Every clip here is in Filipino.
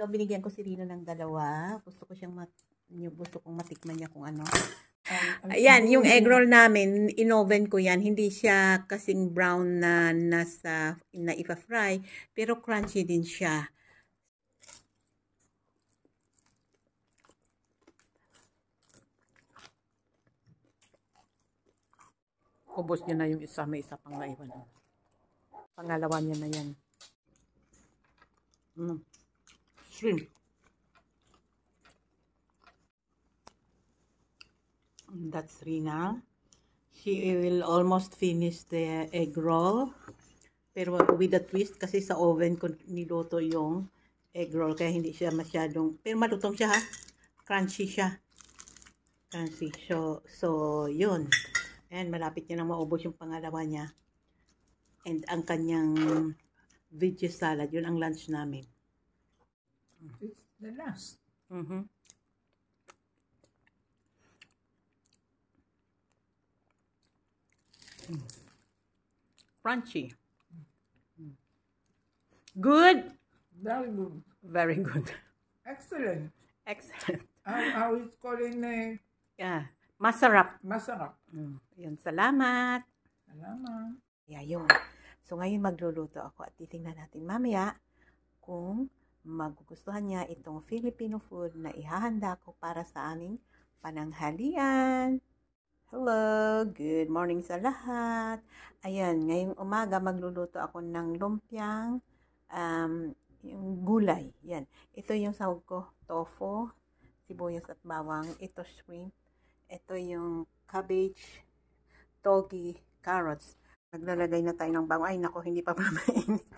So, binigyan ko si Rino ng dalawa. Gusto kong matikman niya kung ano. Ayan, yung egg roll namin, in-oven ko yan. Hindi siya kasing brown na na ipa-fry, pero crunchy din siya. Ubos niya na yung isa, may isa pang naiwan. Pangalawa niya na yan. Shrimp. That's Rina. She will almost finish the egg roll. Pero with a twist kasi sa oven ko niluto yung egg roll. Kaya hindi siya masyadong... Pero malutong siya ha. Crunchy siya. Crunchy. So yun. Ayan, malapit niya nang maubos yung pangalawa niya. And ang kanyang veggie salad. Yun ang lunch namin. It's the last. Crunchy. Good. Very good. Very good. Excellent. Excellent. How is calling Yeah. Masarap. masarap. Yun, salamat. Salamat. Yeah, yun. So, ngayon magluluto ako at titingnan natin mamaya kung magugustuhan niya itong Filipino food na ihahanda ko para sa aming pananghalian. Hello! Good morning sa lahat. Ayan, ngayong umaga magluluto ako ng lumpiang yung gulay. Yan. Ito yung sahog ko. Tofu, sibuyas at bawang. Ito shrimp. Ito yung cabbage, togi, carrots. Naglalagay na tayo ng bawang. Ay, nako, hindi pa pala mainit.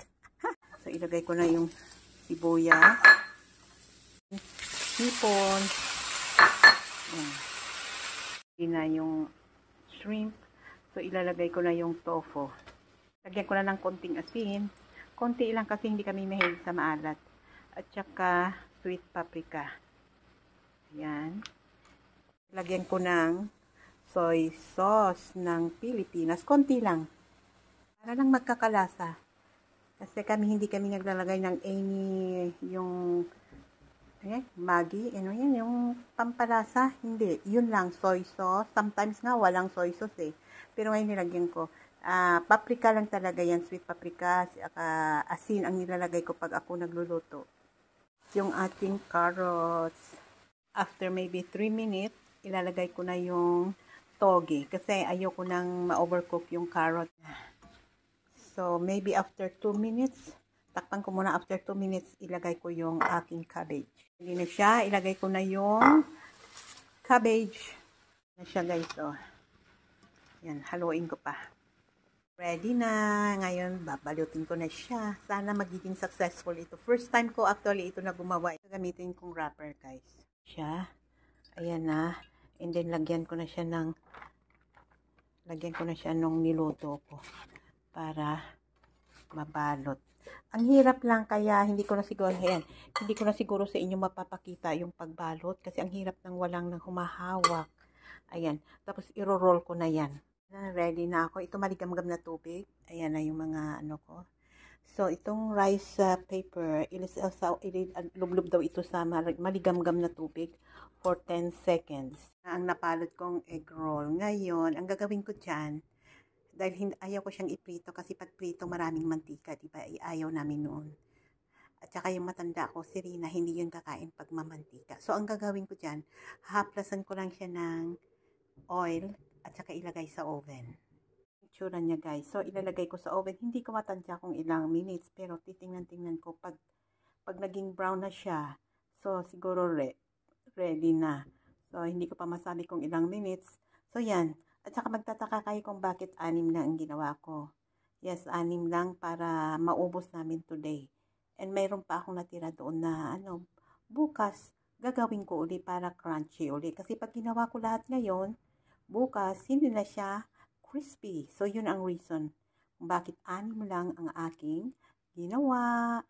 So, ilagay ko na yung sibuyas, hipon, na yung shrimp. So, ilalagay ko na yung tofu. Lagyan ko na ng konting asin. Konti lang kasi hindi kami mahilig sa maalat. At saka, sweet paprika. Ayan. Lagyan ko ng soy sauce ng Pilipinas. Konti lang. Para lang magkakalasa. Kasi hindi kami naglalagay ng any, yung Maggi, ano yan, yung pampalasa, hindi, yun lang, soy sauce, sometimes nga walang soy sauce pero ngayon nilagyan ko, paprika lang talaga yan, sweet paprika, asin ang nilalagay ko pag ako nagluluto. Yung ating carrots, after maybe 3 minutes, ilalagay ko na yung togi, kasi ayoko nang ma-overcook yung carrot. So, maybe after 2 minutes, takpan ko muna after 2 minutes, ilagay ko yung aking cabbage. Hindi na siya, ilagay ko na yung cabbage. Na siya guys, oh. Yan, haluin ko pa. Ready na. Ngayon, babalutin ko na siya. Sana magiging successful ito. First time ko actually ito na gumawa. Gamitin kong wrapper guys. Siya. Ayan na. And then, lagyan ko na siya nung niluto ko. Para mabalot. Ang hirap lang kaya hindi ko na siguro sa inyo mapapakita yung pagbalot kasi ang hirap ng walang nang humahawak. Ayan. Tapos iro-roll ko na yan. Ready na ako. Ito maligamgam na tubig. Ayan na yung mga ano ko. So itong rice paper, ilublob daw ito sa maligamgam na tubig for 10 seconds. Ang napalot kong egg roll. Ngayon, ang gagawin ko dyan, dahil ayaw ko siyang iprito kasi pag prito maraming mantika, diba? Ayaw namin noon. At saka yung matanda ko, si Rina, hindi yun kakain pag mamantika. So, ang gagawin ko dyan, haplasan ko lang siya ng oil at saka ilagay sa oven. Itsura niya guys. So, ilalagay ko sa oven. Hindi ko matansya kung ilang minutes, pero titingnan ko pag naging brown na siya. So, siguro ready na. So, hindi ko pa masabi kung ilang minutes. So, yan. At saka magtataka kayo kung bakit 6 lang ang ginawa ko. Yes, 6 lang para maubos namin today. And mayroon pa akong natira doon na bukas gagawin ko uli para crunchy uli. Kasi pag ginawa ko lahat ngayon, bukas hindi na siya crispy. So, yun ang reason kung bakit 6 lang ang aking ginawa.